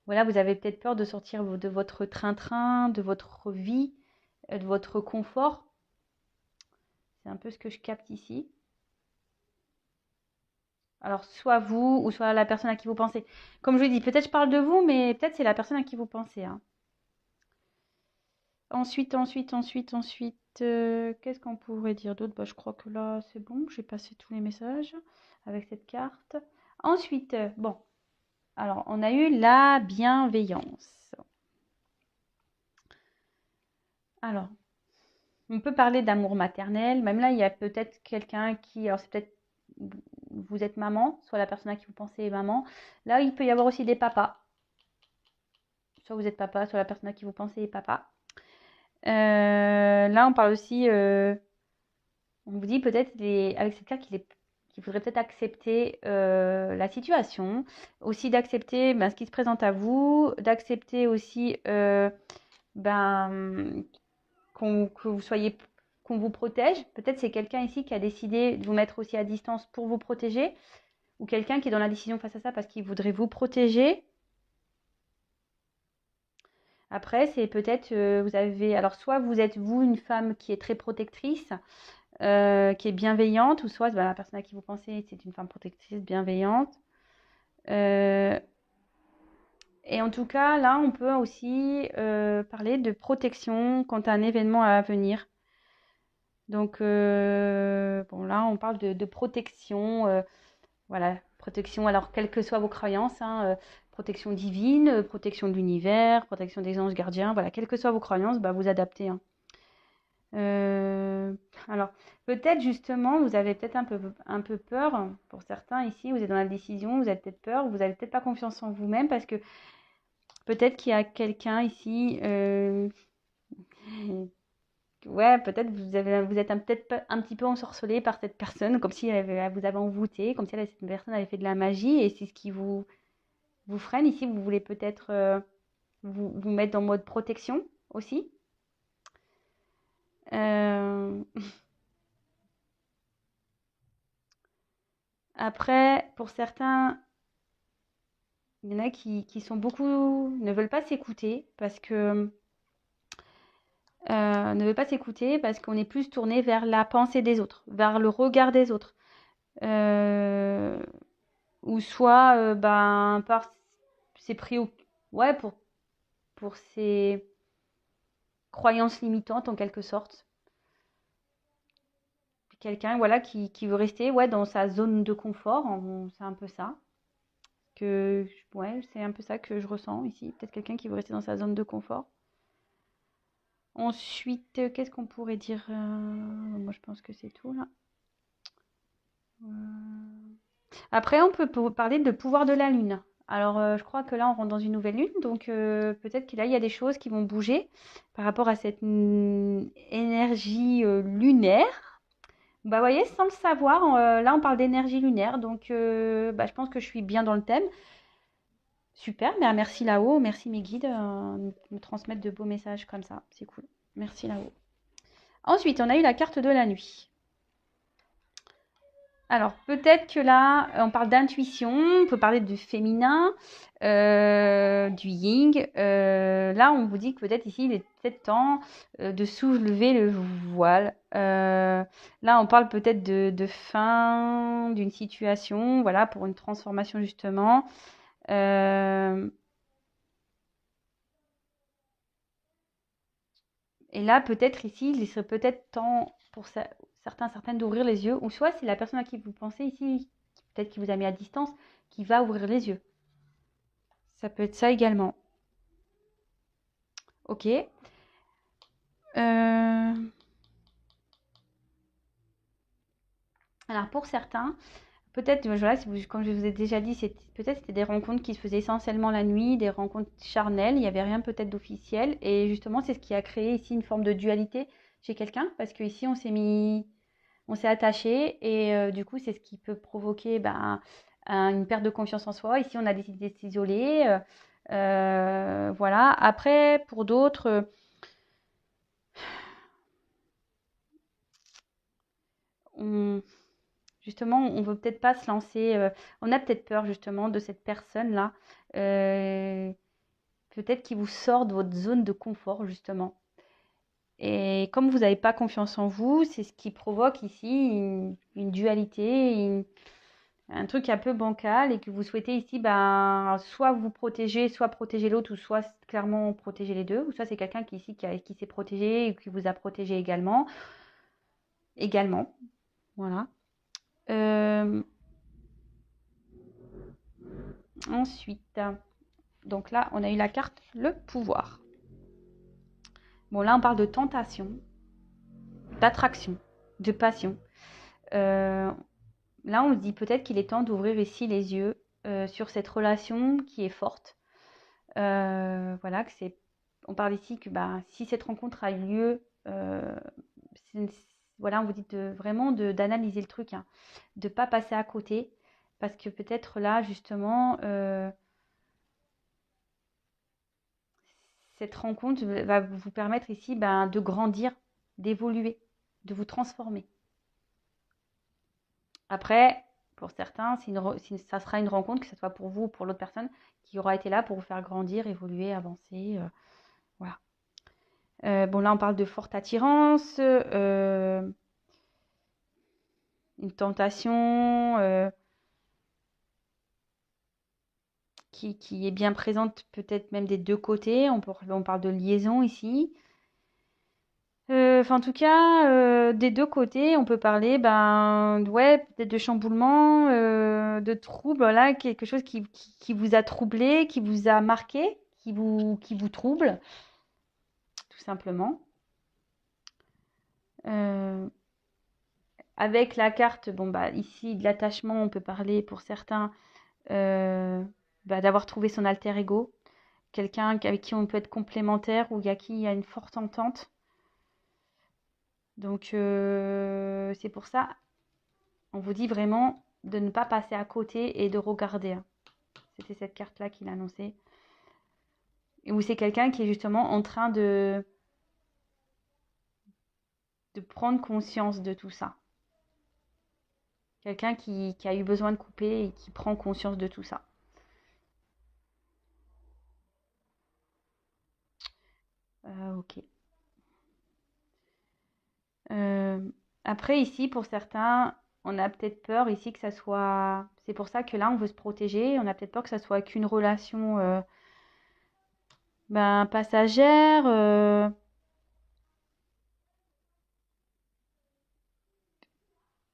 S1: voilà, vous avez peut-être peur de sortir de votre train-train, de votre vie, de votre confort. C'est un peu ce que je capte ici. Alors, soit vous ou soit la personne à qui vous pensez. Comme je vous dis, peut-être je parle de vous, mais peut-être c'est la personne à qui vous pensez, hein. Ensuite, qu'est-ce qu'on pourrait dire d'autre? Bah, je crois que là, c'est bon. J'ai passé tous les messages avec cette carte. Ensuite, bon, alors, on a eu la bienveillance. Alors, on peut parler d'amour maternel. Même là, il y a peut-être quelqu'un qui, alors c'est peut-être vous êtes maman, soit la personne à qui vous pensez est maman. Là, il peut y avoir aussi des papas. Soit vous êtes papa, soit la personne à qui vous pensez est papa. Là, on parle aussi, on vous dit peut-être avec cette carte qu'il faudrait peut-être accepter la situation, aussi d'accepter ce qui se présente à vous, d'accepter aussi ben, que vous soyez, qu'on vous protège. Peut-être c'est quelqu'un ici qui a décidé de vous mettre aussi à distance pour vous protéger, ou quelqu'un qui est dans la décision face à ça parce qu'il voudrait vous protéger. Après, c'est peut-être, vous avez, alors soit vous êtes vous une femme qui est très protectrice, qui est bienveillante, ou soit la personne à qui vous pensez, c'est une femme protectrice, bienveillante. Et en tout cas, là, on peut aussi parler de protection quant à un événement à venir. Donc, bon, là, on parle de protection. Voilà, protection, alors quelles que soient vos croyances, hein, protection divine, protection de l'univers, protection des anges gardiens, voilà, quelles que soient vos croyances, vous adaptez, hein. Euh, alors, peut-être justement, vous avez peut-être un peu peur, pour certains ici, vous êtes dans la décision, vous avez peut-être peur, vous n'avez peut-être pas confiance en vous-même parce que peut-être qu'il y a quelqu'un ici, ouais, peut-être vous êtes peut-être un petit peu ensorcelé par cette personne, comme si elle vous avait envoûté, comme si cette personne avait fait de la magie et c'est ce qui vous freine. Ici, vous voulez peut-être vous mettre en mode protection aussi. Euh, Après, pour certains, il y en a qui sont beaucoup, ne veulent pas s'écouter parce que ne veulent pas s'écouter parce qu'on est plus tourné vers la pensée des autres, vers le regard des autres. Euh, ou soit par ses ouais, pour ses croyances limitantes en quelque sorte. Quelqu'un voilà qui veut rester ouais dans sa zone de confort, c'est un peu ça que ouais, c'est un peu ça que je ressens ici, peut-être quelqu'un qui veut rester dans sa zone de confort. Ensuite, qu'est-ce qu'on pourrait dire moi je pense que c'est tout là. Après, on peut parler de pouvoir de la lune. Alors, je crois que là, on rentre dans une nouvelle lune, donc peut-être que là, il y a des choses qui vont bouger par rapport à cette énergie lunaire. Bah, vous voyez, sans le savoir, là, on parle d'énergie lunaire, donc je pense que je suis bien dans le thème. Super, merci là-haut, merci mes guides de me transmettre de beaux messages comme ça, c'est cool. Merci là-haut. Ensuite, on a eu la carte de la nuit. Alors, peut-être que là, on parle d'intuition, on peut parler du féminin, du yin. Là, on vous dit que peut-être ici, il est peut-être temps de soulever le voile. Là, on parle peut-être de fin d'une situation, voilà, pour une transformation justement. Et là, peut-être ici, il serait peut-être temps pour certaines d'ouvrir les yeux, ou soit c'est la personne à qui vous pensez ici, peut-être qui vous a mis à distance, qui va ouvrir les yeux. Ça peut être ça également. Ok. Alors pour certains, peut-être, voilà, comme je vous ai déjà dit, peut-être c'était des rencontres qui se faisaient essentiellement la nuit, des rencontres charnelles, il n'y avait rien peut-être d'officiel. Et justement, c'est ce qui a créé ici une forme de dualité chez quelqu'un, parce qu'ici, on s'est attaché et du coup, c'est ce qui peut provoquer une perte de confiance en soi. Ici, on a décidé de s'isoler. Voilà. Après, pour d'autres, justement, on veut peut-être pas se lancer. On a peut-être peur justement de cette personne-là. Peut-être qui vous sort de votre zone de confort justement. Et comme vous n'avez pas confiance en vous, c'est ce qui provoque ici une dualité, un truc un peu bancal et que vous souhaitez ici, ben, soit vous protéger, soit protéger l'autre, ou soit clairement protéger les deux, ou soit c'est quelqu'un qui ici qui s'est protégé et qui vous a protégé également. Également, voilà. Ensuite, donc là, on a eu la carte le pouvoir. Bon, là, on parle de tentation, d'attraction, de passion. Là, on se dit peut-être qu'il est temps d'ouvrir ici les yeux sur cette relation qui est forte. Voilà, on parle ici que bah, si cette rencontre a eu lieu, voilà, on vous dit vraiment d'analyser le truc, hein, de ne pas passer à côté, parce que peut-être là, justement, cette rencontre va vous permettre ici ben, de grandir, d'évoluer, de vous transformer. Après, pour certains, ça sera une rencontre, que ce soit pour vous ou pour l'autre personne, qui aura été là pour vous faire grandir, évoluer, avancer. Voilà. Bon, là, on parle de forte attirance, une tentation qui est bien présente, peut-être même des deux côtés. On parle de liaison ici. En tout cas, des deux côtés, on peut parler ouais, peut-être de chamboulement, de trouble, voilà, quelque chose qui vous a troublé, qui vous a marqué, qui vous trouble, tout simplement. Avec la carte, bon, bah, ici, de l'attachement, on peut parler pour certains d'avoir trouvé son alter ego, quelqu'un avec qui on peut être complémentaire ou avec qui il y a une forte entente. Donc, c'est pour ça, on vous dit vraiment de ne pas passer à côté et de regarder. C'était cette carte-là qu'il a annoncée. Et où c'est quelqu'un qui est justement en train de prendre conscience de tout ça. Quelqu'un qui a eu besoin de couper et qui prend conscience de tout ça. Ok. Après, ici, pour certains, on a peut-être peur ici que ça soit... C'est pour ça que là, on veut se protéger. On a peut-être peur que ça soit qu'une relation passagère.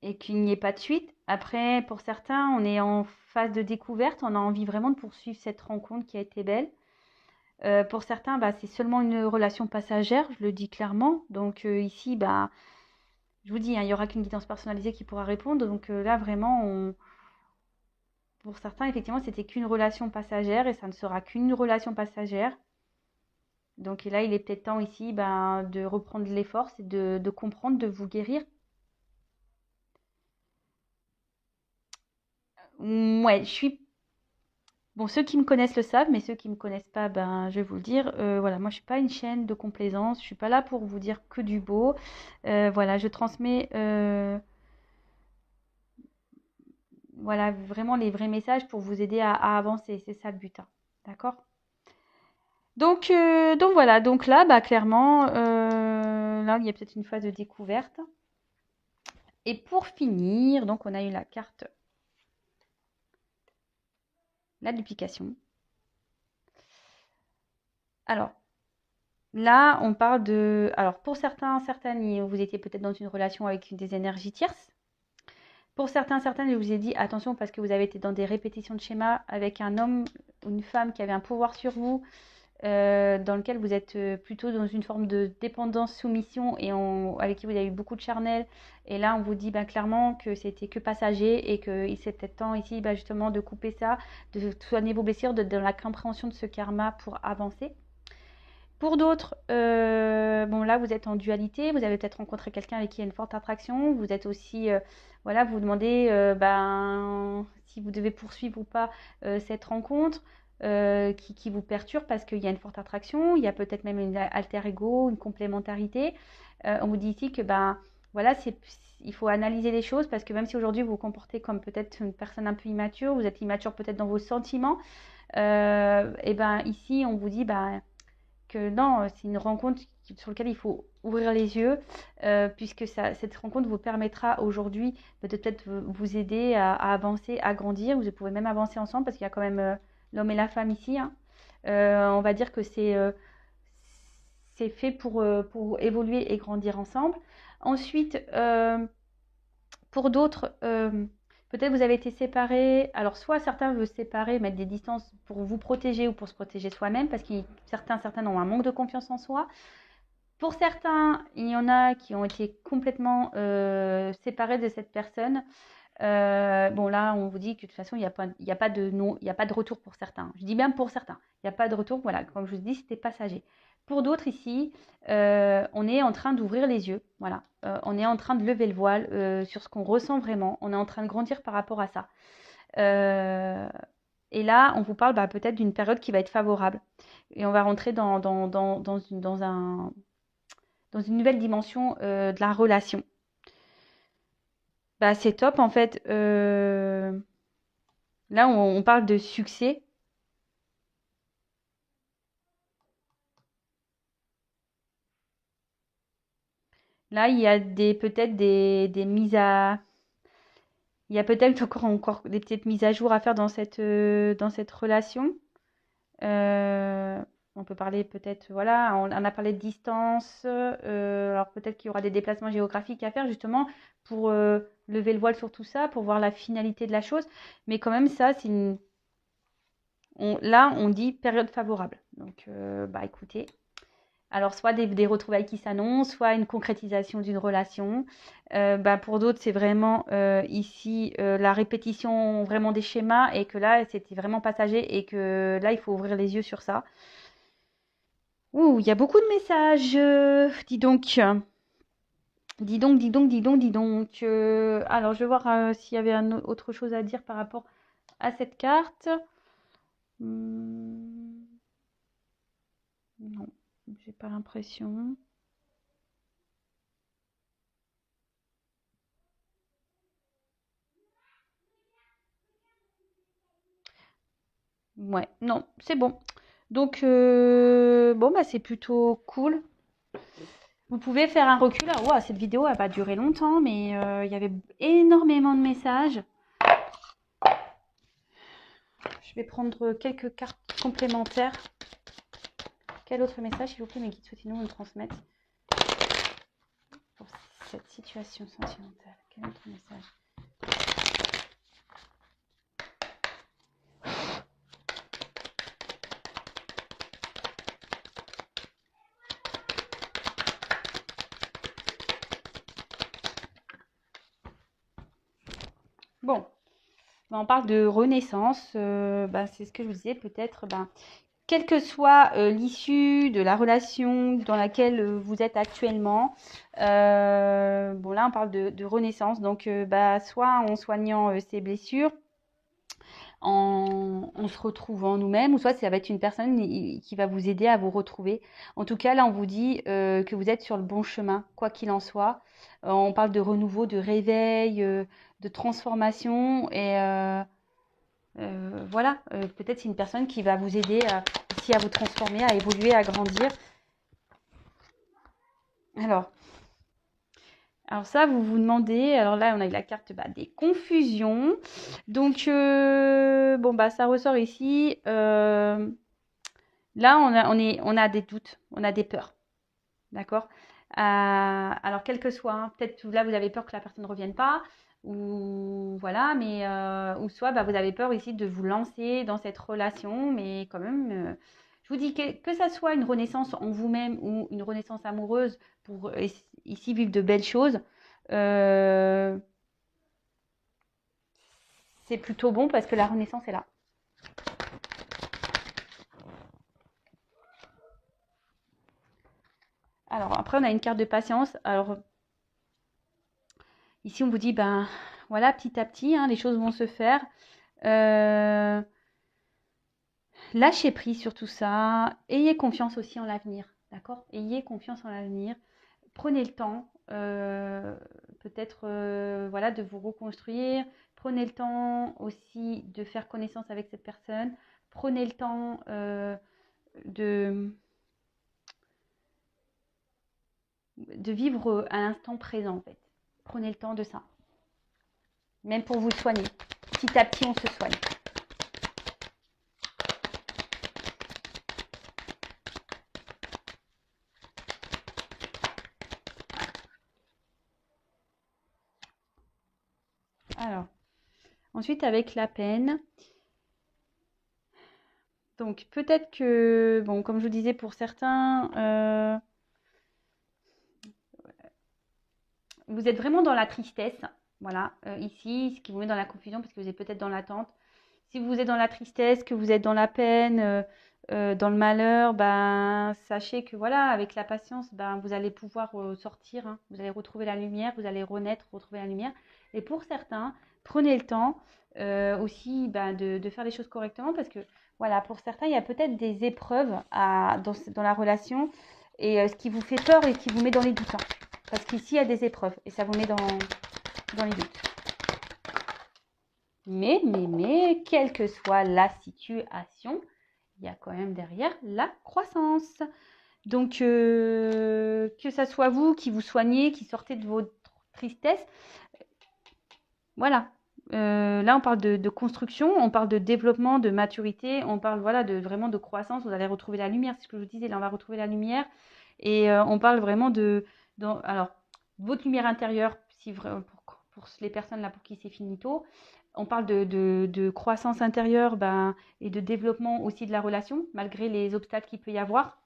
S1: Et qu'il n'y ait pas de suite. Après, pour certains, on est en phase de découverte. On a envie vraiment de poursuivre cette rencontre qui a été belle. Pour certains, c'est seulement une relation passagère, je le dis clairement. Donc ici, je vous dis, hein, il n'y aura qu'une guidance personnalisée qui pourra répondre. Donc là, vraiment, pour certains, effectivement, c'était qu'une relation passagère et ça ne sera qu'une relation passagère. Donc là, il est peut-être temps ici de reprendre les forces et de comprendre, de vous guérir. Ouais, je suis... Bon, ceux qui me connaissent le savent, mais ceux qui ne me connaissent pas, je vais vous le dire. Voilà, moi, je ne suis pas une chaîne de complaisance. Je ne suis pas là pour vous dire que du beau. Voilà, je transmets voilà, vraiment les vrais messages pour vous aider à avancer. C'est ça le but, hein. D'accord? Donc voilà, donc là, clairement, là, il y a peut-être une phase de découverte. Et pour finir, donc on a eu la carte, la duplication. Alors, là, on parle de... Alors, pour certains, certaines, vous étiez peut-être dans une relation avec des énergies tierces. Pour certains, certaines, je vous ai dit, attention, parce que vous avez été dans des répétitions de schémas avec un homme ou une femme qui avait un pouvoir sur vous, dans lequel vous êtes plutôt dans une forme de dépendance, soumission, et avec qui vous avez eu beaucoup de charnel. Et là, on vous dit clairement que c'était que passager et qu'il c'est peut-être temps ici justement de couper ça, de soigner vos blessures, dans la compréhension de ce karma pour avancer. Pour d'autres, bon là vous êtes en dualité, vous avez peut-être rencontré quelqu'un avec qui il y a une forte attraction, vous êtes aussi, voilà, vous vous demandez si vous devez poursuivre ou pas cette rencontre qui vous perturbe parce qu'il y a une forte attraction, il y a peut-être même une alter ego, une complémentarité. On vous dit ici que voilà, il faut analyser les choses parce que même si aujourd'hui vous vous comportez comme peut-être une personne un peu immature, vous êtes immature peut-être dans vos sentiments, et ben ici on vous dit que non, c'est une rencontre sur laquelle il faut ouvrir les yeux, puisque cette rencontre vous permettra aujourd'hui de peut-être vous aider à avancer, à grandir. Vous pouvez même avancer ensemble parce qu'il y a quand même l'homme et la femme ici, hein. On va dire que c'est fait pour évoluer et grandir ensemble. Ensuite, pour d'autres, peut-être vous avez été séparés. Alors, soit certains veulent se séparer, mettre des distances pour vous protéger ou pour se protéger soi-même, parce que certains ont un manque de confiance en soi. Pour certains, il y en a qui ont été complètement séparés de cette personne. Bon, là, on vous dit que de toute façon, il n'y a pas de non, il n'y a pas de retour pour certains. Je dis bien pour certains. Il n'y a pas de retour. Voilà, comme je vous dis, c'était passager. Pour d'autres ici, on est en train d'ouvrir les yeux. Voilà, on est en train de lever le voile sur ce qu'on ressent vraiment. On est en train de grandir par rapport à ça. Et là, on vous parle peut-être d'une période qui va être favorable. Et on va rentrer dans une nouvelle dimension de la relation. C'est top en fait. Là, on parle de succès. Là, il y a peut-être des mises à... Il y a peut-être encore des petites mises à jour à faire dans cette relation. Euh, on peut parler peut-être, voilà, on a parlé de distance. Alors peut-être qu'il y aura des déplacements géographiques à faire justement pour lever le voile sur tout ça, pour voir la finalité de la chose. Mais quand même, ça, là, on dit période favorable. Donc, écoutez. Alors, soit des retrouvailles qui s'annoncent, soit une concrétisation d'une relation. Pour d'autres, c'est vraiment ici la répétition vraiment des schémas et que là, c'était vraiment passager et que là, il faut ouvrir les yeux sur ça. Ouh, il y a beaucoup de messages. Dis donc. Dis donc, dis donc, dis donc, dis donc. Alors, je vais voir s'il y avait autre chose à dire par rapport à cette carte. Non, j'ai pas l'impression. Ouais, non, c'est bon. Donc, bon, c'est plutôt cool. Vous pouvez faire un recul. Alors, ouah, cette vidéo, elle va durer longtemps, mais il y avait énormément de messages. Je vais prendre quelques cartes complémentaires. Quel autre message, s'il vous plaît, mes guides souhaitent-ils nous transmettre pour cette situation sentimentale? Quel autre message? Bon, on parle de renaissance. C'est ce que je vous disais, peut-être, quelle que soit l'issue de la relation dans laquelle vous êtes actuellement, bon là on parle de renaissance, donc soit en soignant ses blessures, en se retrouvant nous-mêmes, ou soit ça va être une personne qui va vous aider à vous retrouver. En tout cas, là on vous dit que vous êtes sur le bon chemin, quoi qu'il en soit. On parle de renouveau, de réveil, de transformation et voilà, peut-être c'est une personne qui va vous aider aussi à vous transformer, à évoluer, à grandir. Alors ça, vous vous demandez, alors là, on a eu la carte des confusions. Donc, ça ressort ici. Là, on a des doutes, on a des peurs. D'accord? Alors, quel que soit, hein, peut-être là, vous avez peur que la personne ne revienne pas, ou voilà, mais ou soit vous avez peur ici de vous lancer dans cette relation, mais quand même, je vous dis que ça soit une renaissance en vous-même ou une renaissance amoureuse pour ici vivre de belles choses, euh, c'est plutôt bon parce que la renaissance est là. Alors après, on a une carte de patience. Alors ici, on vous dit, voilà, petit à petit, hein, les choses vont se faire. Lâchez prise sur tout ça. Ayez confiance aussi en l'avenir. D'accord? Ayez confiance en l'avenir. prenez le temps, peut-être voilà, de vous reconstruire. Prenez le temps aussi de faire connaissance avec cette personne. Prenez le temps de vivre à l'instant présent en fait. Prenez le temps de ça. Même pour vous soigner. Petit à petit, on se soigne. Alors, ensuite avec la peine. Donc peut-être que, bon, comme je vous disais, pour certains, vous êtes vraiment dans la tristesse. Voilà, ici, ce qui vous met dans la confusion parce que vous êtes peut-être dans l'attente. Si vous êtes dans la tristesse, que vous êtes dans la peine, dans le malheur, ben, sachez que voilà, avec la patience, ben, vous allez pouvoir sortir, hein. Vous allez retrouver la lumière, vous allez renaître, retrouver la lumière. Et pour certains, prenez le temps aussi ben, de faire les choses correctement parce que voilà, pour certains, il y a peut-être des épreuves dans la relation et ce qui vous fait peur et qui vous met dans les doutes, hein. Parce qu'ici, il y a des épreuves et ça vous met dans les doutes. Mais, quelle que soit la situation, il y a quand même derrière la croissance. Donc, que ça soit vous qui vous soignez, qui sortez de votre tristesse, voilà. Là, on parle de construction, on parle de développement, de maturité, on parle voilà, vraiment de croissance. Vous allez retrouver la lumière, c'est ce que je vous disais, là, on va retrouver la lumière. Et on parle vraiment alors, votre lumière intérieure, si pour les personnes là pour qui c'est finito. On parle de croissance intérieure et de développement aussi de la relation, malgré les obstacles qu'il peut y avoir.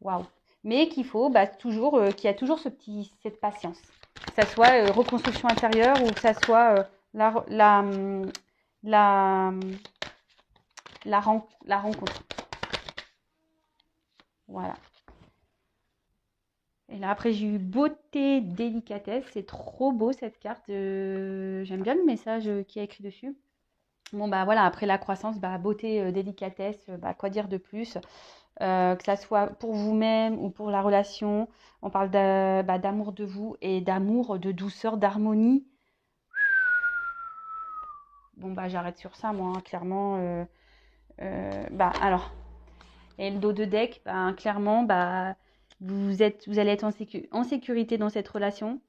S1: Waouh! Mais qu'il faut toujours, qu'il y a toujours cette patience. Que ça soit reconstruction intérieure ou que ça soit la rencontre. Voilà. Et là, après, j'ai eu beauté, délicatesse. C'est trop beau cette carte. J'aime bien le message qui est écrit dessus. Bon, bah voilà, après la croissance, beauté, délicatesse, quoi dire de plus que ça soit pour vous-même ou pour la relation. On parle d'amour de vous et d'amour, de douceur, d'harmonie. Bon, j'arrête sur ça, moi, hein, clairement. Alors, et le dos de deck, clairement, vous allez être en sécurité dans cette relation.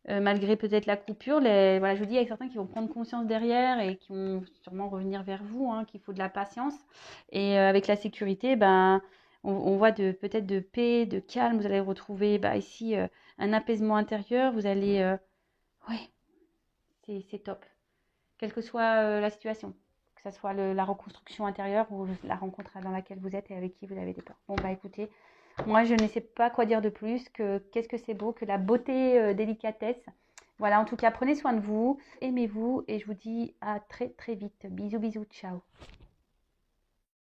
S1: Malgré peut-être la coupure, voilà, je vous dis, il y a certains qui vont prendre conscience derrière et qui vont sûrement revenir vers vous, hein, qu'il faut de la patience. Et avec la sécurité, on voit peut-être de paix, de calme. Vous allez retrouver ici un apaisement intérieur. Vous allez... ouais, c'est top. Quelle que soit la situation. Que ce soit la reconstruction intérieure ou la rencontre dans laquelle vous êtes et avec qui vous avez des peurs. Bon, écoutez, moi, je ne sais pas quoi dire de plus que qu'est-ce que c'est beau, que la beauté, délicatesse. Voilà, en tout cas, prenez soin de vous, aimez-vous et je vous dis à très très vite. Bisous, bisous, ciao.